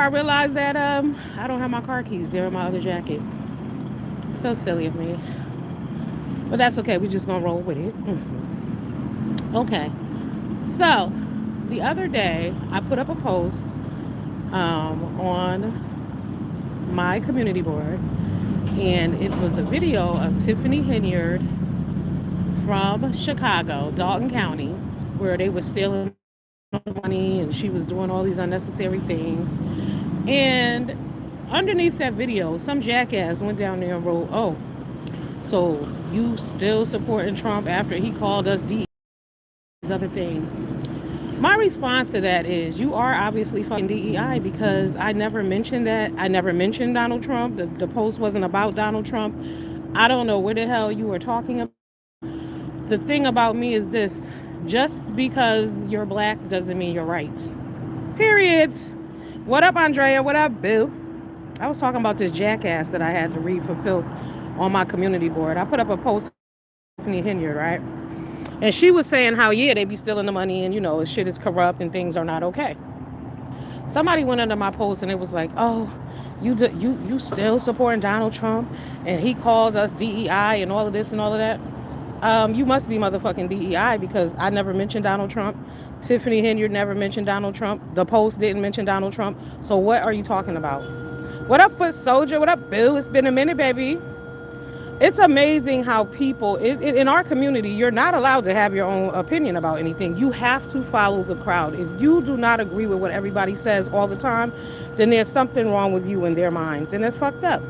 realized that I don't have my car keys. They're in my other jacket. So silly of me. But that's okay. We're just gonna roll with it. Okay. So the other day I put up a post on my community board, and it was a video of Tiffany Henyard from Chicago, Dalton County, where they were stealing all the money and she was doing all these unnecessary things. And underneath that video, some jackass went down there and wrote, "Oh, so you still supporting Trump after he called us DEI and all these other things?" My response to that is, you are obviously fucking DEI, because I never mentioned that. I never mentioned Donald Trump. The post wasn't about Donald Trump. I don't know what the hell you were talking about. The thing about me is this: just because you're black doesn't mean you're right. Period. What up, Andrea? What up, boo? I was talking about this jackass that I had to read for filth on my community board. I put up a post about Tiffany Henyard, right? And she was saying how, yeah, they be stealing the money and, shit is corrupt and things are not okay. Somebody went under my post and it was like, "Oh, you still supporting Donald Trump and he called us DEI and all of this and all of that." You must be motherfucking DEI, because I never mentioned Donald Trump. Tiffany Henyard never mentioned Donald Trump. The post didn't mention Donald Trump. So what are you talking about? What up, Foot Soldier? What up, boo? It's been a minute, baby. It's amazing how people in our community, you're not allowed to have your own opinion about anything. You have to follow the crowd. If you do not agree with what everybody says all the time, then there's something wrong with you in their minds, and it's fucked up.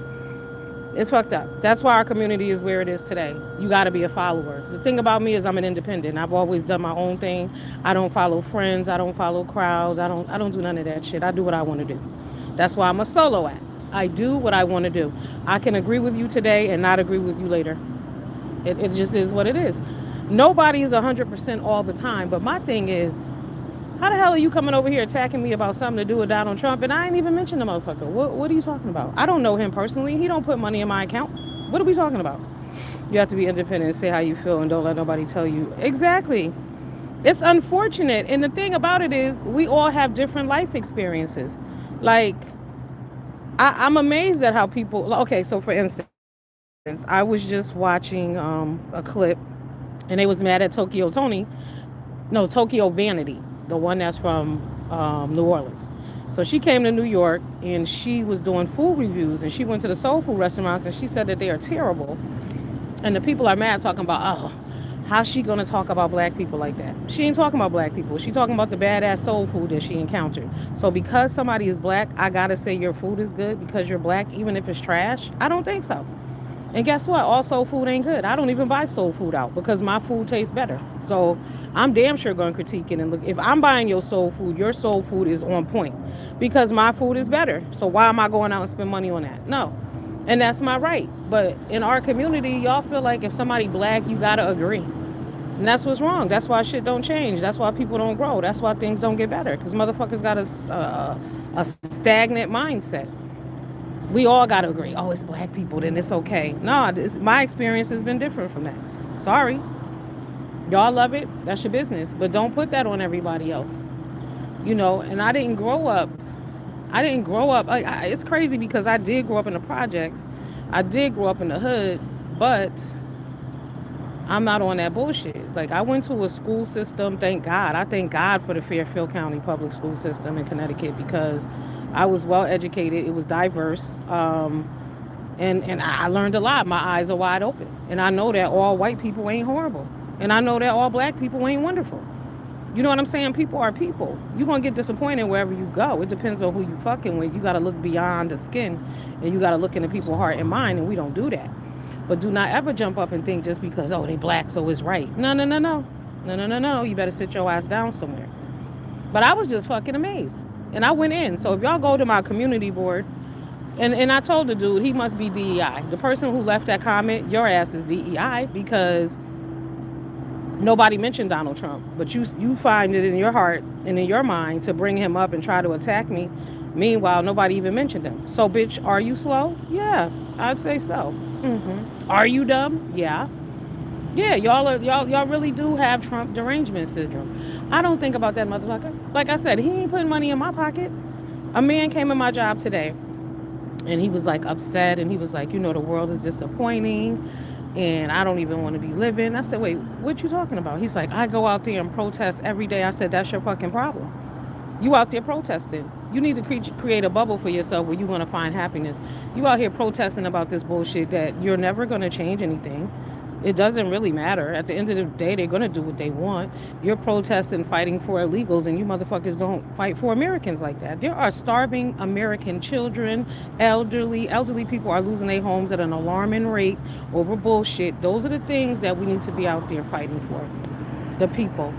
It's fucked up. That's why our community is where it is today. You got to be a follower. The thing about me is I'm an independent. I've always done my own thing. I don't follow friends. I don't follow crowds. I don't do none of that shit. I do what I want to do. That's why I'm a solo act. I do what I want to do. I can agree with you today and not agree with you later. It just is what it is. Nobody is 100% all the time. But my thing is, how the hell are you coming over here attacking me about something to do with Donald Trump? And I ain't even mentioned the motherfucker. What are you talking about? I don't know him personally. He don't put money in my account. What are we talking about? You have to be independent and say how you feel and don't let nobody tell you. Exactly. It's unfortunate. And the thing about it is, we all have different life experiences. Like, I'm amazed at how people... Okay, so for instance, I was just watching a clip, and they was mad at Tokyo Vanity, the one that's from New Orleans. So she came to New York and she was doing food reviews, and she went to the soul food restaurants and she said that they are terrible. And the people are mad, talking about, "Oh, how's she gonna talk about black people like that?" She ain't talking about black people. She talking about the badass soul food that she encountered. So because somebody is black, I gotta say your food is good because you're black, even if it's trash? I don't think so. And guess what? All soul food ain't good. I don't even buy soul food out because my food tastes better. So I'm damn sure going to critique it and look. If I'm buying your soul food is on point because my food is better. So why am I going out and spend money on that? No. And that's my right. But in our community, y'all feel like if somebody black, you got to agree. And that's what's wrong. That's why shit don't change. That's why people don't grow. That's why things don't get better. Because motherfuckers got a stagnant mindset. We all got to agree. Oh, it's black people, then it's okay. No, my experience has been different from that. Sorry. Y'all love it. That's your business. But don't put that on everybody else. And I didn't grow up. It's crazy because I did grow up in the projects. I did grow up in the hood. But I'm not on that bullshit. Like, I went to a school system, thank God. I thank God for the Fairfield County public school system in Connecticut because I was well educated. It was diverse. And I learned a lot. My eyes are wide open. And I know that all white people ain't horrible. And I know that all black people ain't wonderful. You know what I'm saying? People are people. You're going to get disappointed wherever you go. It depends on who you fucking with. You got to look beyond the skin. And you got to look into people's heart and mind. And we don't do that. But do not ever jump up and think just because, oh, they black, so it's right. No. No. You better sit your ass down somewhere. But I was just fucking amazed. And I went in. So if y'all go to my community board, and I told the dude, he must be DEI. The person who left that comment, your ass is DEI because nobody mentioned Donald Trump. But you find it in your heart and in your mind to bring him up and try to attack me. Meanwhile, nobody even mentioned him. So, bitch, are you slow? Yeah, I'd say so. Are you dumb? Yeah. Yeah, y'all really do have Trump derangement syndrome. I don't think about that motherfucker. Like I said, he ain't putting money in my pocket. A man came in my job today and he was like upset and he was like, the world is disappointing and I don't even want to be living. I said, wait, what you talking about? He's like, I go out there and protest every day. I said, that's your fucking problem. You out there protesting. You need to create a bubble for yourself where you're going to find happiness. You out here protesting about this bullshit that you're never going to change anything. It doesn't really matter. At the end of the day, they're going to do what they want. You're protesting, fighting for illegals, and you motherfuckers don't fight for Americans like that. There are starving American children, elderly people are losing their homes at an alarming rate over bullshit. Those are the things that we need to be out there fighting for. The people,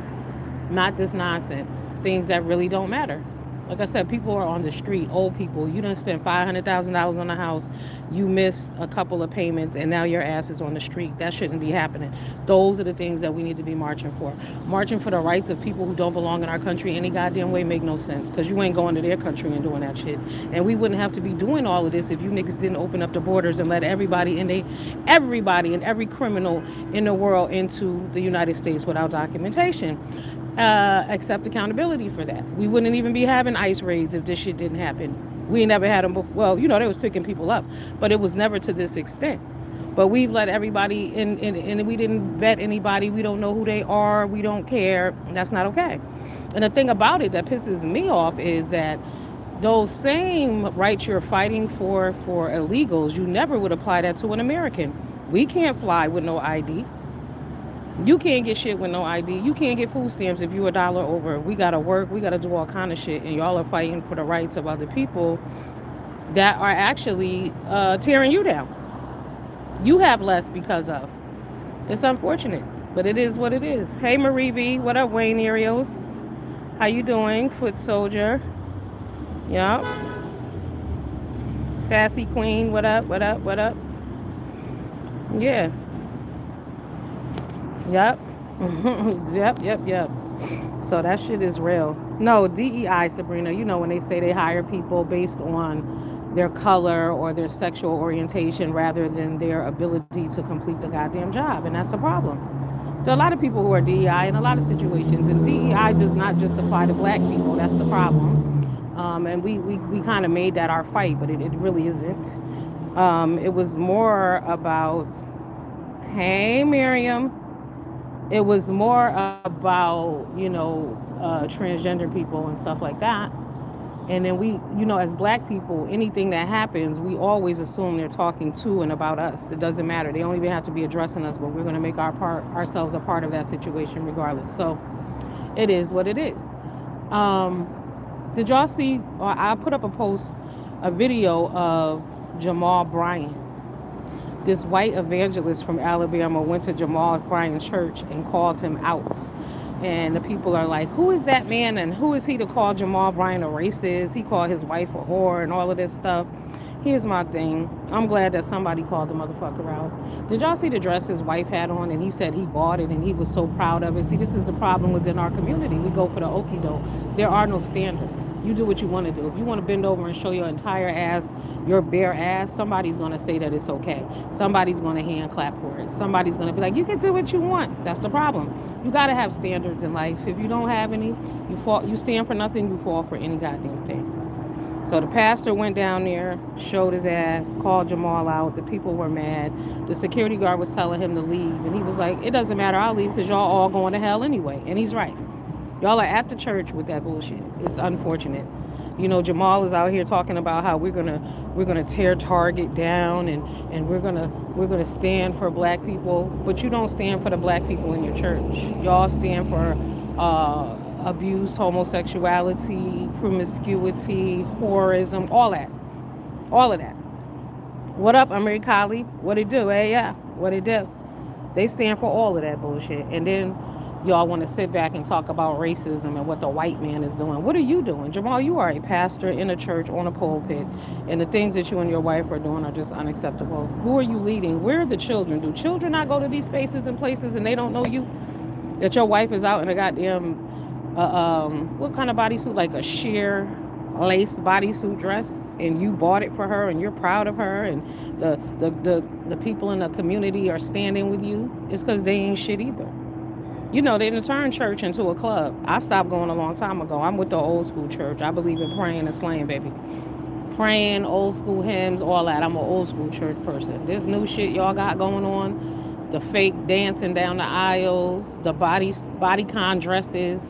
not this nonsense. Things that really don't matter. Like I said, people are on the street, old people. You done spent $500,000 on a house. You missed a couple of payments, and now your ass is on the street. That shouldn't be happening. Those are the things that we need to be marching for. Marching for the rights of people who don't belong in our country any goddamn way make no sense, because you ain't going to their country and doing that shit. And we wouldn't have to be doing all of this if you niggas didn't open up the borders and let everybody and every criminal in the world into the United States without documentation. Accept accountability for that. We wouldn't even be having ICE raids if this shit didn't happen. We never had them before. Well, they was picking people up, but it was never to this extent. But we've let everybody in, and we didn't vet anybody. We don't know who they are. We don't care. That's not okay. And the thing about it that pisses me off is that those same rights you're fighting for illegals, you never would apply that to an American. We can't fly with no ID. You can't get shit with no ID. You can't get food stamps if you a dollar over. We gotta work. We gotta do all kind of shit. And y'all are fighting for the rights of other people that are actually tearing you down. You have less because of. It's unfortunate, but it is what it is. Hey, Marie B. What up, Wayne Arios? How you doing, Foot Soldier? Yup. Sassy Queen. What up? What up? What up? Yeah. Yep. Yep. So that shit is real. No, DEI, Sabrina, when they say they hire people based on their color or their sexual orientation rather than their ability to complete the goddamn job. And that's a problem. There are a lot of people who are DEI in a lot of situations. And DEI does not just apply to black people. That's the problem. And we kind of made that our fight, but it really isn't. It was more about, hey, Miriam. It was more about, transgender people and stuff like that. And then we, as black people, anything that happens, we always assume they're talking to and about us. It doesn't matter. They don't even have to be addressing us, but we're going to make ourselves a part of that situation regardless. So it is what it is. Did y'all see, I put up a video of Jamal Bryant. This white evangelist from Alabama went to Jamal Bryant's church and called him out. And the people are like, who is that man and who is he to call Jamal Bryant a racist? He called his wife a whore and all of this stuff. Here's my thing. I'm glad that somebody called the motherfucker out. Did y'all see the dress his wife had on? And he said he bought it and he was so proud of it. See, this is the problem within our community. We go for the okie doke. There are no standards. You do what you want to do. If you want to bend over and show your entire ass, your bare ass, somebody's going to say that it's okay. Somebody's going to hand clap for it. Somebody's going to be like, you can do what you want. That's the problem. You got to have standards in life. If you don't have any, you stand for nothing, you fall for any goddamn thing. So the pastor went down there, showed his ass, called Jamal out. The people were mad. The security guard was telling him to leave. And he was like, it doesn't matter, I'll leave because y'all all going to hell anyway. And he's right. Y'all are at the church with that bullshit. It's unfortunate. Jamal is out here talking about how we're gonna tear Target down and we're gonna stand for black people. But you don't stand for the black people in your church. Y'all stand for abuse, homosexuality, promiscuity, whorism, all of that. What up, Amir Kali? What it do? Hey, yeah, what it do? They stand for all of that bullshit. And then y'all want to sit back and talk about racism and what the white man is doing. What are you doing? Jamal, you are a pastor in a church on a pulpit, and the things that you and your wife are doing are just unacceptable. Who are you leading? Where are the children? Do children not go to these spaces and places and they don't know you? That your wife is out in a goddamn what kind of bodysuit, like a sheer lace bodysuit dress, and you bought it for her and you're proud of her, and the people in the community are standing with you? It's because they ain't shit either. You know, they didn't turn church into a club. I stopped going a long time ago. I'm with the old school church. I believe in praying and slaying, baby. Praying, old school hymns, all that. I'm an old school church person. This new shit y'all got going on, the fake dancing down the aisles, the bodycon dresses,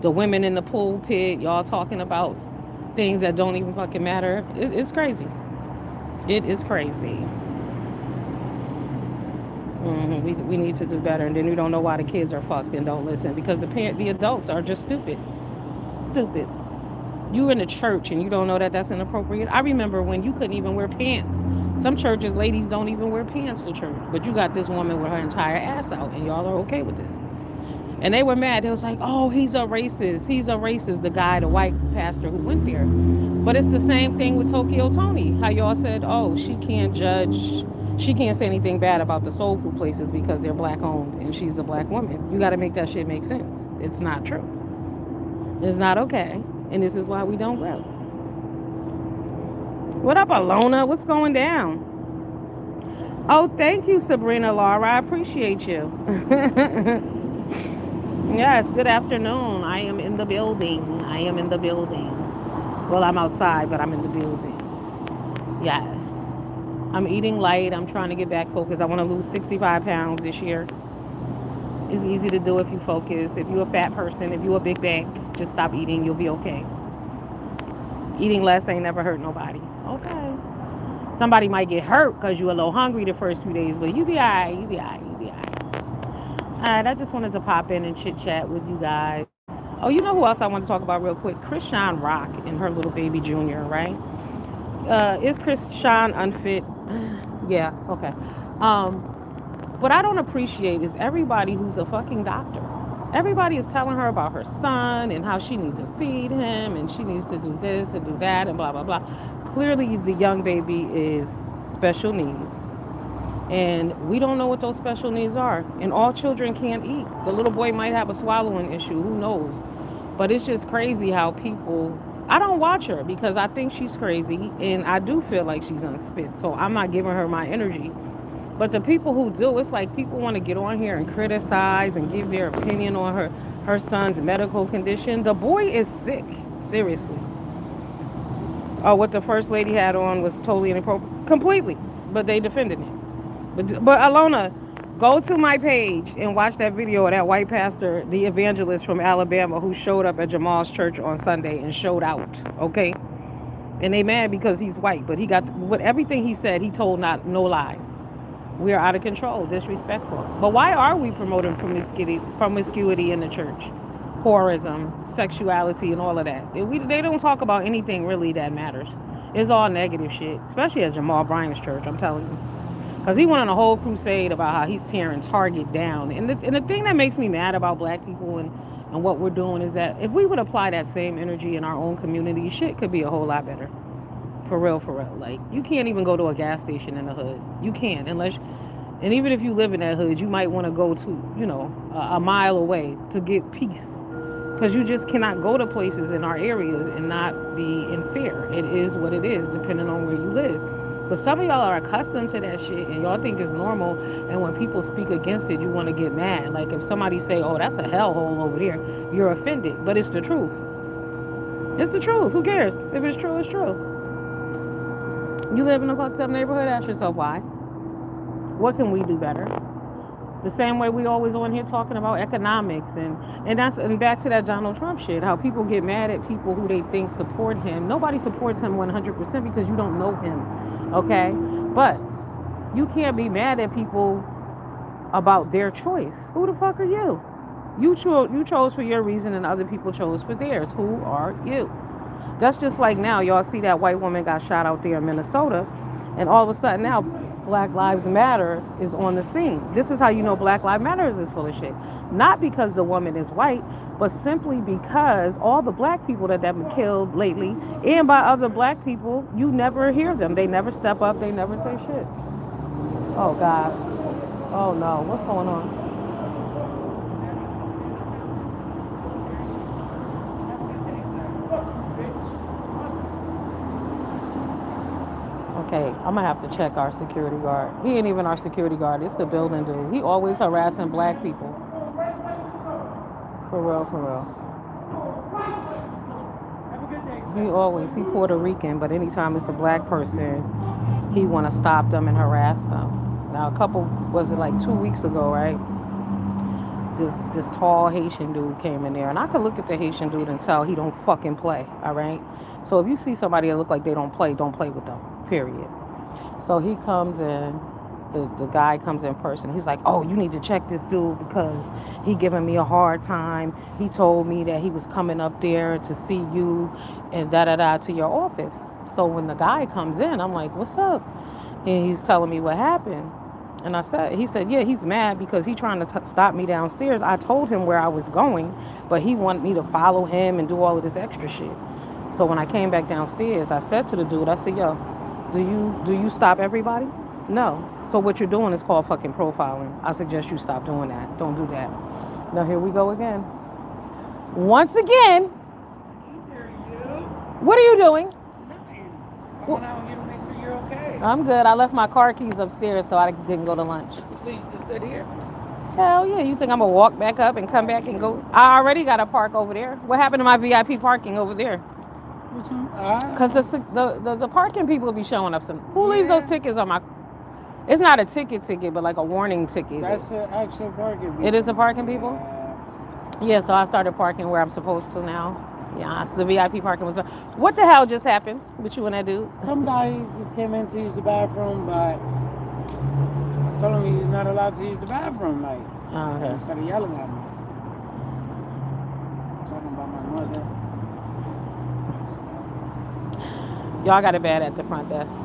the women in the pulpit, y'all talking about things that don't even fucking matter. It's crazy. It is crazy. We need to do better, and then we don't know why the kids are fucked and don't listen because the adults are just stupid, stupid. You in the church and you don't know that that's inappropriate. I remember when you couldn't even wear pants. Some churches, ladies don't even wear pants to church, but you got this woman with her entire ass out, and y'all are okay with this. And they were mad. They was like, "Oh, he's a racist. He's a racist." The guy, the white pastor who went there. But it's the same thing with Tokyo Tony. How y'all said, "Oh, she can't judge. She can't say anything bad about the soul food places because they're black owned and she's a black woman." You got to make that shit make sense. It's not true. It's not okay. And this is why we don't grow. What up, Alona? What's going down? Oh, thank you, Sabrina Laura. I appreciate you. Yes, good afternoon. I am in the building. I am in the building. Well, I'm outside, but I'm in the building. Yes. I'm eating light. I'm trying to get back focused. I want to lose 65 pounds this year. It's easy to do if you focus. If you're a fat person, if you're a big bag, just stop eating. You'll be okay. Eating less ain't never hurt nobody. Okay. Somebody might get hurt because you're a little hungry the first few days, but you be all right. You be all right. You be all right. All right. I just wanted to pop in and chit chat with you guys. Oh, you know who else I want to talk about real quick? Krishan Rock and her little baby Junior, right? Is Krishan unfit? Yeah. Okay. Um, What I don't appreciate is everybody who's a fucking doctor. Everybody is telling her about her son and how she needs to feed him and she needs to do this and do that and blah, blah, blah. Clearly, the young baby is special needs. And we don't know what those special needs are. And all children can't eat. The little boy might have a swallowing issue. Who knows? But it's just crazy how people. I don't watch her because I think she's crazy and I do feel like she's unfit. So I'm not giving her my energy. But the people who do, it's like people want to get on here and criticize and give their opinion on her son's medical condition. The boy is sick, seriously. Oh, what the first lady had on was totally inappropriate, completely. But they defended it. But Alona, go to my page and watch that video of that white pastor, the evangelist from Alabama, who showed up at Jamal's church on Sunday and showed out. Okay, and they mad because he's white, but he got what everything he said. He told not no lies. We are out of control, disrespectful. But why are we promoting promiscuity in the church? Whorism, sexuality, and all of that. They don't talk about anything really that matters. It's all negative shit, especially at Jamal Bryant's church, I'm telling you. Because he went on a whole crusade about how he's tearing Target down. And the thing that makes me mad about black people and what we're doing is that if we would apply that same energy in our own community, shit could be a whole lot better. For real, for real. Like, you can't even go to a gas station in the hood. You can't, unless, and even if you live in that hood, you might want to go to, a mile away to get peace. Because you just cannot go to places in our areas and not be in fear. It is what it is, depending on where you live. But some of y'all are accustomed to that shit, and y'all think it's normal, and when people speak against it, you want to get mad. Like, if somebody say, oh, that's a hellhole over there, you're offended. But it's the truth. It's the truth. Who cares? If it's true, it's true. You live in a fucked up neighborhood, ask yourself why. What can we do better? The same way we always on here talking about economics and back to that Donald Trump shit, how people get mad at people who they think support him. Nobody supports him 100% because you don't know him, okay? But you can't be mad at people about their choice. Who the fuck are you? You chose for your reason and other people chose for theirs. Who are you? That's just like now, y'all see that white woman got shot out there in Minnesota, and all of a sudden now Black Lives Matter is on the scene. This is how you know Black Lives Matter is full of shit. Not because the woman is white, but simply because all the black people that have been killed lately, and by other black people, you never hear them. They never step up. They never say shit. Oh, God. Oh, no. What's going on? Okay, I'm gonna have to check our security guard. He ain't even our security guard. It's the building dude. He always harassing black people. For real, for real. Have a good day, He Puerto Rican, but anytime it's a black person, he want to stop them and harass them. Now, a couple, was it like 2 weeks ago, right? This tall Haitian dude came in there, and I could look at the Haitian dude and tell he don't fucking play. All right. So if you see somebody that look like they don't play with them. Period. So he comes in. The guy comes in person. He's like, "Oh, you need to check this dude because he giving me a hard time. He told me that he was coming up there to see you and da da da to your office." So when the guy comes in, I'm like, "What's up?" And he's telling me what happened. And he said, yeah, he's mad because he trying to stop me downstairs. I told him where I was going, but he wanted me to follow him and do all of this extra shit. So when I came back downstairs, I said to the dude, I said, yo, do you stop everybody? No. So what you're doing is called fucking profiling. I suggest you stop doing that. Don't do that. Now here we go again. Once again, either you. what are you doing? Nothing. I went out here to make sure you're okay. I'm good. I left my car keys upstairs so I didn't go to lunch. So you just stood here? Hell yeah. You think I'm going to walk back up and come back and go? I already got a park over there. What happened to my VIP parking over there? Which one? Because the parking people be showing up. Who leaves Yeah. those tickets on my... It's not a ticket, but like a warning ticket. That's the actual parking people. It is a parking people? Yeah, so I started parking where I'm supposed to now. Yeah, so the VIP parking was... What the hell just happened with you and that dude? Some guy just came in to use the bathroom, but I told him he's not allowed to use the bathroom. Like, Oh, he okay. started yelling at me. Talking about my mother. Y'all got it bad at the front desk. Yeah.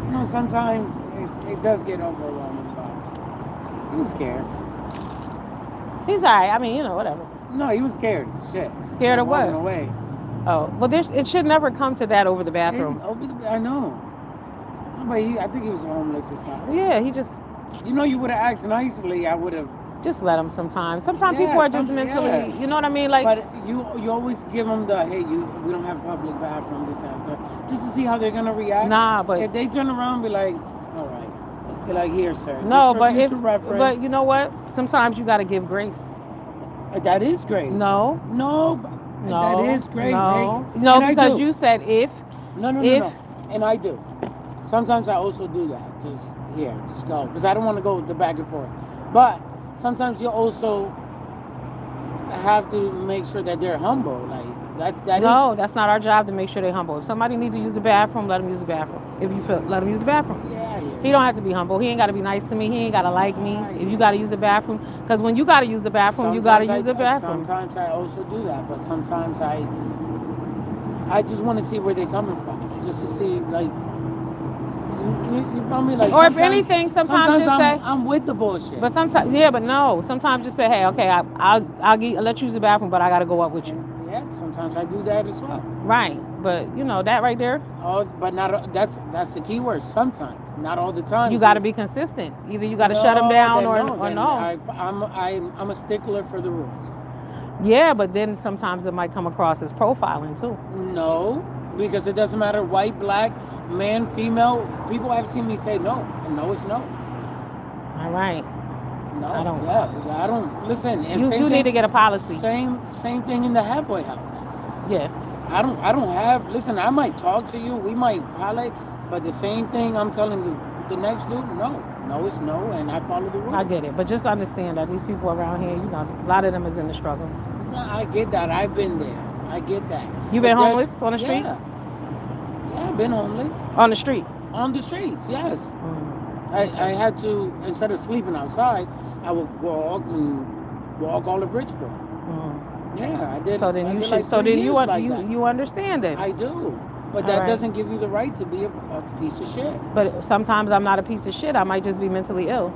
You know, sometimes it does get overwhelming, but he was scared. He's alright. I mean, whatever. No, he was scared. Shit. Scared of what? Walking away. Oh, well, it should never come to that over the bathroom. I know. But I think he was homeless or something. Yeah, he just You know, you would have asked nicely, I would have. let him sometimes. Sometimes Yeah, people are just some- mentally, yeah. you know what I mean? Like, But you always give them the, hey, we don't have public bathroom, this and that, just to see how they're gonna react. nah, but If they turn around and be like, all right, be like, here, sir. no, just for but future reference. but you know what? Sometimes you got to give grace. That is great. No, No, no, that is great. no, Hey, no, and I because do. you said if. No, if- no. And I do. Sometimes I also do that. Just go. Because I don't want to go the back and forth. But sometimes you also have to make sure that they're humble. Like, No, that's not our job to make sure they're humble. If somebody needs to use the bathroom, let them use the bathroom. If you feel, let them use the bathroom. Yeah. He don't have to be humble. He ain't got to be nice to me. He ain't got to like me. If you got to use the bathroom, because when you got to use the bathroom, you got to use the bathroom. Sometimes I also do that, but sometimes I just want to see where they're coming from, just to see, like, you feel me? Like, Or if anything, sometimes just say. I'm with the bullshit. But sometimes, yeah, but no. Sometimes just say, hey, okay, I'll let you use the bathroom, but I got to go up with you. Yeah, sometimes I do that as well. Right. But that right there, Oh, but not that's the key word. Sometimes, not all the time. you got to be consistent. Either you got to shut them down or no. I'm a stickler for the rules. Yeah, but then sometimes it might come across as profiling too. No, because it doesn't matter white, black, man, female. People have seen me say no, and no is no. All right. No, I don't- Yeah, I don't listen. And You same need thing, to get a policy. Same thing in the halfway house. Yeah. I don't have. Listen, I might talk to you. We might parlay, but the same thing I'm telling the next dude. No is no, and I follow the rules. I get it. But just understand that these people around here, a lot of them is in the struggle. I get that. I've been there. I get that. You But been that's- homeless on the street? Yeah, I've been homeless On the street. on the streets. Yes, Mm. I had to, instead of sleeping outside, I would walk all the Bridgeport. Mm. Yeah, I did. So then I you did should. like So 3 then you years like that. you understand it. I do, but All that right. doesn't give you the right to be a piece of shit. But sometimes I'm not a piece of shit. I might just be mentally ill.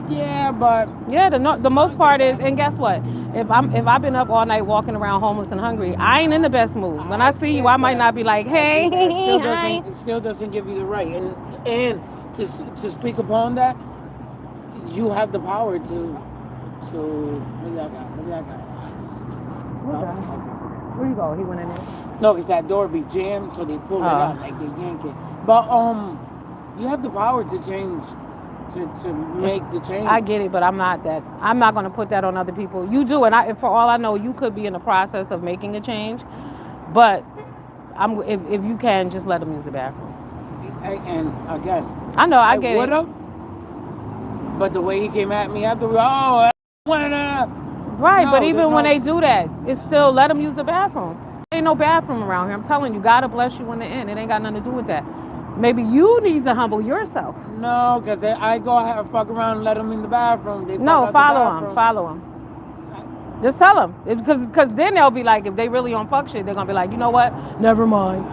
Yeah, but Yeah. The most part is, and guess what? If I've been up all night walking around homeless and hungry, I ain't in the best mood. When I see you, I might not be like, hey, hi. It still doesn't give you the right. And to speak upon that, you have the power to maybe I got. Where you go? He went in there. No, because that door be jammed, so they pull it Oh. out like they yank it. But you have the power to change to make the change. I get it, but I'm not going to put that on other people. You do, and for all I know, you could be in the process of making a change. But if you can, just let them use the bathroom. And again, I know, I get would it. have, but the way he came at me after, oh, Right, no, but even when no, they do that, it's still let them use the bathroom. Ain't no bathroom around here. I'm telling you, God will bless you in the end. It ain't got nothing to do with that. Maybe you need to humble yourself. No, because I go ahead and fuck around and let them in the bathroom. They No, fuck out follow the them. bathroom. Follow them. Just tell them. Because then they'll be like, if they really on fuck shit, they're going to be like, you know what? Never mind.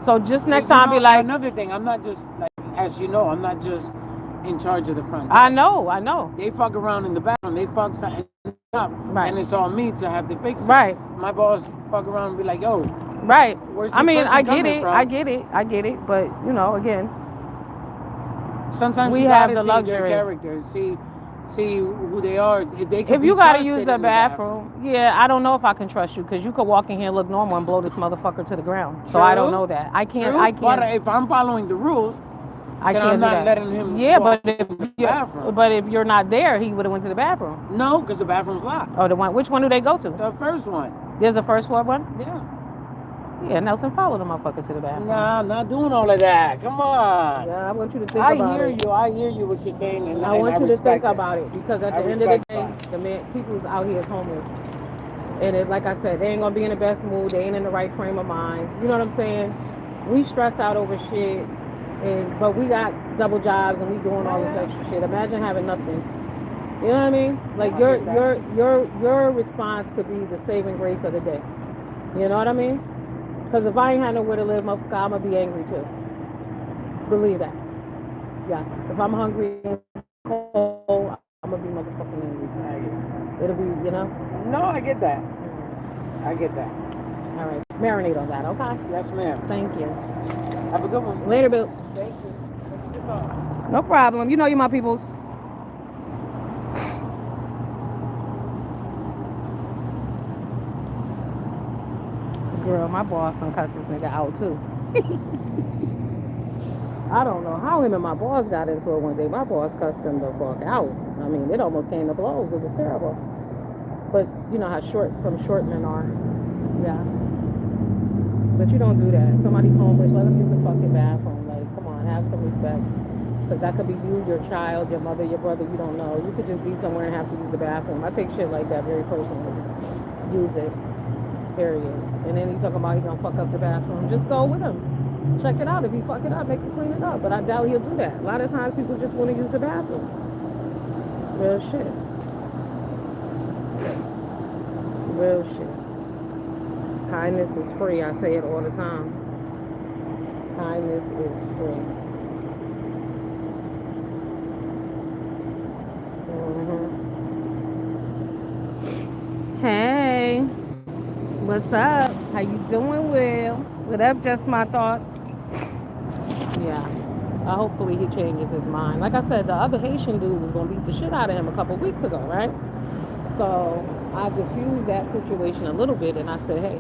So just next time be like. Another thing, I'm not just, like, as you know, I'm not just in charge of the front desk. I know. They fuck around in the bathroom. They fuck something up. Right. And it's on me to have to fix it. Right. My boss fuck around and be like, yo. Right. Where's this I mean, person I get coming it. from? I get it. But, again. Sometimes we you have gotta the see luxury. their character, see who they are. If you gotta use the bathroom, yeah, I don't know if I can trust you because you could walk in here, look normal, and blow this motherfucker to the ground. So I don't know that. I can't. But if I'm following the rules, I can't. I'm not do that. letting him. Yeah, walk but if you're not there, he would have went to the bathroom. No, because the bathroom's locked. Oh, the one. Which one do they go to? The first one. There's a first floor one. Yeah. Yeah, Nelson, follow the motherfucker to the bathroom. Nah, I'm not doing all of that. Come on. Yeah, I want you to think about it. I hear you what you're saying, and I want you to think it. about it because at the end of the day, people's out here is homeless, and like I said, they ain't gonna be in the best mood. They ain't in the right frame of mind. You know what I'm saying? We stress out over shit, but we got double jobs and we doing all this extra shit. Imagine having nothing. You know what I mean? Like your response could be the saving grace of the day. You know what I mean? Because if I ain't had nowhere to live, motherfucker, I'm going to be angry too. Believe that. Yeah. If I'm hungry and cold, I'm going to be motherfucking angry. It'll be, No, I get that. I get that. All right. Marinate on that, okay? Yes, ma'am. Thank you. Have a good one. Later, Bill. Thank you. No problem. You know you my peoples. Girl, my boss done cussed this nigga out too. I don't know how him and my boss got into it one day. My boss cussed him the fuck out. I mean, it almost came to blows. It was terrible. But you know how some short men are. Yeah. But you don't do that. If somebody's homeless, let them use the fucking bathroom. Like, come on, have some respect. Because that could be you, your child, your mother, your brother, you don't know. You could just be somewhere and have to use the bathroom. I take shit like that very personally. Use it. Period. And then he's talking about he's gonna fuck up the bathroom. Just go with him. Check it out. If he fuck it up, make him clean it up. But I doubt he'll do that. A lot of times people just want to use the bathroom. Real shit. Real shit. Kindness is free. I say it all the time. Kindness is free. Hey. What's up? How you doing, Will? What up, just my thoughts? Yeah. Hopefully he changes his mind. Like I said, the other Haitian dude was going to beat the shit out of him a couple weeks ago, right? So I diffused that situation a little bit and I said, hey,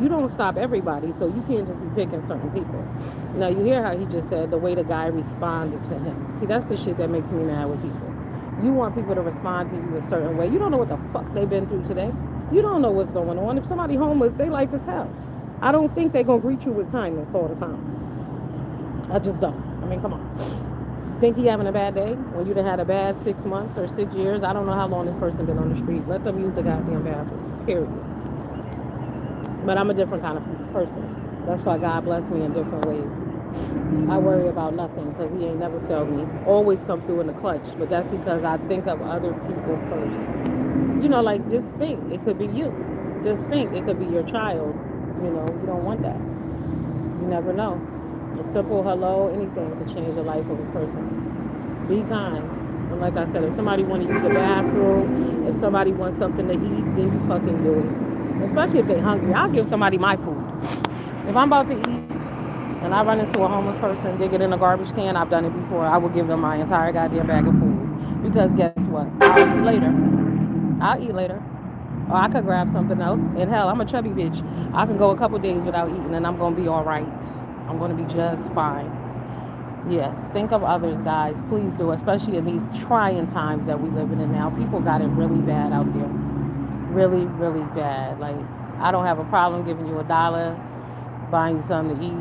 you don't stop everybody, so you can't just be picking certain people. Now, you hear how he just said the way the guy responded to him. See, that's the shit that makes me mad with people. You want people to respond to you a certain way. You don't know what the fuck they've been through today. You don't know what's going on. If somebody homeless, their life is hell. I don't think they're going to greet you with kindness all the time. I just don't. I mean, come on. Think he having a bad day? When you done had a bad 6 months or 6 years? I don't know how long this person been on the street. Let them use the goddamn bathroom. Period. But I'm a different kind of person. That's why God bless me in different ways. I worry about nothing because he ain't never failed me. Always come through in the clutch. But that's because I think of other people first. You know, like, just think. It could be you. Just think. It could be your child. You know, you don't want that. You never know. A simple hello, anything could change the life of a person. Be kind. And like I said, if somebody want to use the bathroom, if somebody wants something to eat, then you fucking do it. Especially if they're hungry. I'll give somebody my food. If I'm about to eat and I run into a homeless person, dig it in a garbage can, I've done it before, I will give them my entire goddamn bag of food. Because guess what? I'll eat later. Or I could grab something else. And hell, I'm a chubby bitch. I can go a couple days without eating and I'm going to be all right. I'm going to be just fine. Yes, think of others, guys. Please do, especially in these trying times that we living in now. People got it really bad out there. Really, really bad. Like, I don't have a problem giving you $1, buying you something to eat,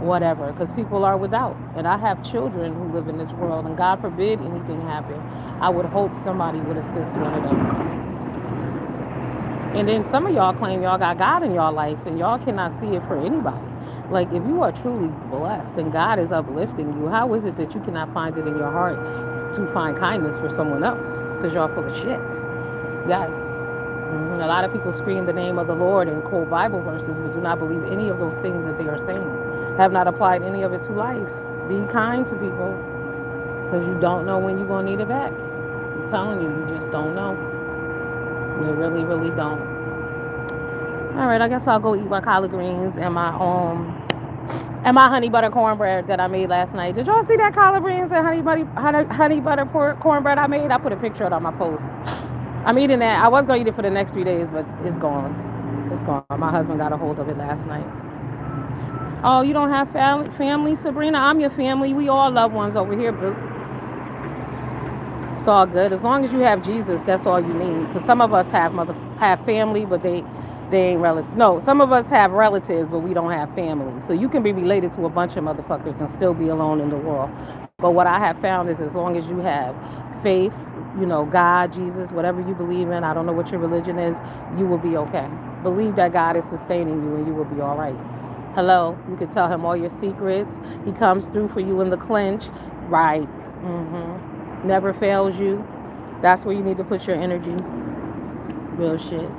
whatever, because people are without. And I have children who live in this world, and God forbid anything happen. I would hope somebody would assist one of them. And then some of y'all claim y'all got God in y'all life, and y'all cannot see it for anybody. Like, if you are truly blessed and God is uplifting you, how is it that you cannot find it in your heart to find kindness for someone else? Because y'all full of shit. Yes. A lot of people scream the name of the Lord and quote Bible verses, but do not believe any of those things that they are saying. Have not applied any of it to life. Be kind to people, because you don't know when you're going to need it back. I'm telling you, you just don't know. You really, really don't. All right, I guess I'll go eat my collard greens and my honey butter cornbread that I made last night. Did y'all see that collard greens and honey butter cornbread I made? I put a picture of it on my post. I'm eating that. I was gonna eat it for the next 3 days, but it's gone. It's gone. My husband got a hold of it last night. Oh, you don't have family, Sabrina? I'm your family. We all loved ones over here, boo. It's all good. As long as you have Jesus, that's all you need. Because some of us have family, but they ain't relative. No, some of us have relatives, but we don't have family. So you can be related to a bunch of motherfuckers and still be alone in the world. But what I have found is as long as you have faith, God, Jesus, whatever you believe in, I don't know what your religion is, you will be okay. Believe that God is sustaining you and you will be all right. Hello, you can tell him all your secrets. He comes through for you in the clinch. Right. Never fails you. That's where you need to put your energy. Real shit.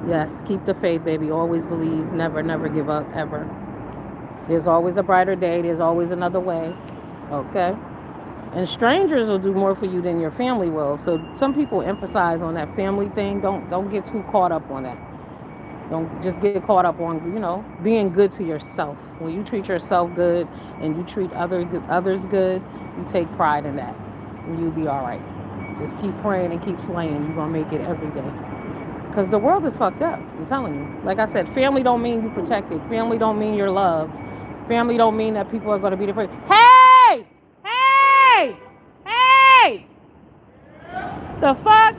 Yes, keep the faith, baby. Always believe. Never, never give up, ever. There's always a brighter day. There's always another way. Okay? And strangers will do more for you than your family will. So some people emphasize on that family thing. Don't get too caught up on that. Don't just get caught up on, being good to yourself. When you treat yourself good and you treat others good, you take pride in that. And you'll be all right. Just keep praying and keep slaying. You're going to make it every day. Because the world is fucked up. I'm telling you. Like I said, family don't mean you're protected. Family don't mean you're loved. Family don't mean that people are going to be afraid. Hey! Hey! Hey! The fuck?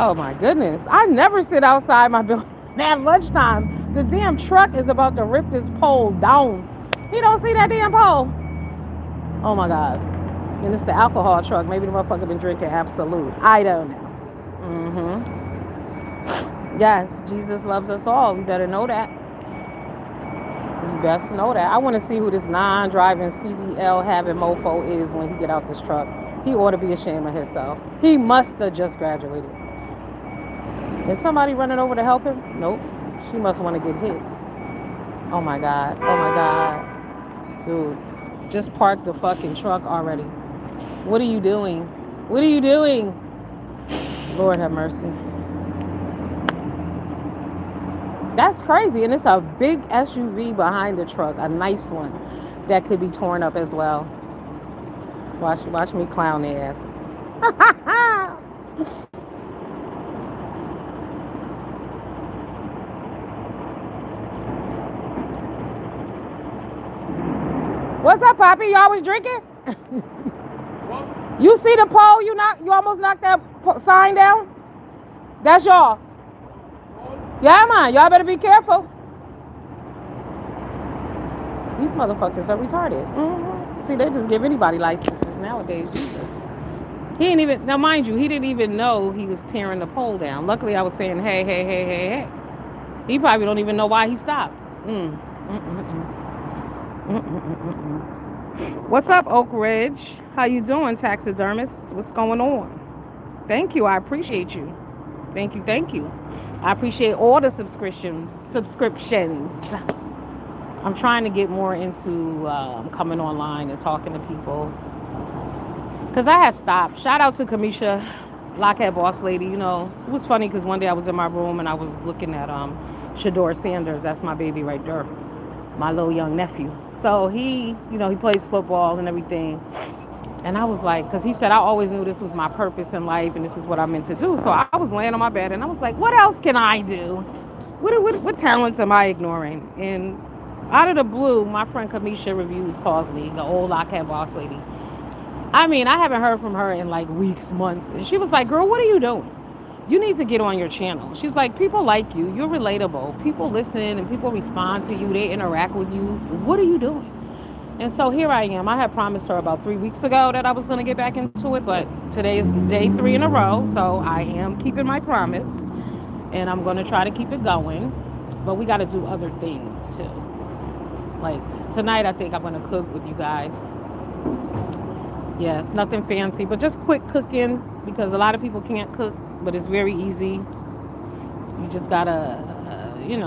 Oh my goodness. I never sit outside my building at lunchtime. The damn truck is about to rip this pole down. He don't see that damn pole. Oh my God. And it's the alcohol truck. Maybe the motherfucker been drinking Absolute. I don't know. Yes, Jesus loves us all. We better know that. You best know that. I want to see who this non-driving CDL having mofo is when he get out this truck. He ought to be ashamed of himself. He must have just graduated. Is somebody running over to help him? Nope. She must want to get hit. Oh my God. Oh my God. Dude, just park the fucking truck already. What are you doing? What are you doing? Lord have mercy. That's crazy. And it's a big SUV behind the truck. A nice one that could be torn up as well. Watch me clown their asses. What's up, Poppy? You always drinking? What? You see the pole? You almost knocked that sign down? That's y'all. Yeah, man. Y'all better be careful. These motherfuckers are retarded. See, they just give anybody licenses nowadays. Jesus. He ain't even, now mind you, he didn't even know he was tearing the pole down. Luckily, I was saying, hey, hey, hey, hey, hey. He probably don't even know why he stopped. What's up, Oak Ridge? How you doing, taxidermist? What's going on? Thank you. I appreciate you. Thank you. Thank you. I appreciate all the subscriptions. I'm trying to get more into coming online and talking to people. Because I had stopped. Shout out to Kamisha, Lockhead Boss Lady. It was funny because one day I was in my room and I was looking at Shador Sanders. That's my baby right there. My little young nephew. So he plays football and everything. And I was like, because he said, I always knew this was my purpose in life and this is what I meant to do. So I was laying on my bed and I was like, what else can I do? What talents am I ignoring? And out of the blue, my friend Kamisha Reviews calls me, the old lockhead boss lady. I mean, I haven't heard from her in like weeks, months. And she was like, girl, what are you doing? You need to get on your channel. She's like, people like you. You're relatable. People listen and people respond to you. They interact with you. What are you doing? And so here I am. I had promised her about 3 weeks ago that I was going to get back into it, but today is day 3 in a row. So I am keeping my promise and I'm going to try to keep it going. But we got to do other things too. Like tonight, I think I'm going to cook with you guys. Yes, nothing fancy, but just quick cooking because a lot of people can't cook, but it's very easy. You just gotta,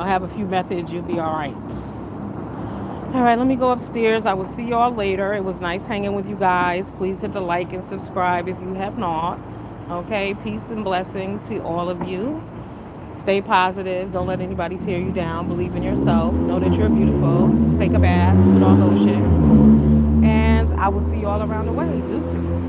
have a few methods. You'll be all right. All right, let me go upstairs. I will see y'all later. It was nice hanging with you guys. Please hit the like and subscribe if you have not. Okay, peace and blessing to all of you. Stay positive. Don't let anybody tear you down. Believe in yourself. Know that you're beautiful. Take a bath. Put on lotion. And I will see you all around the way. Deuces.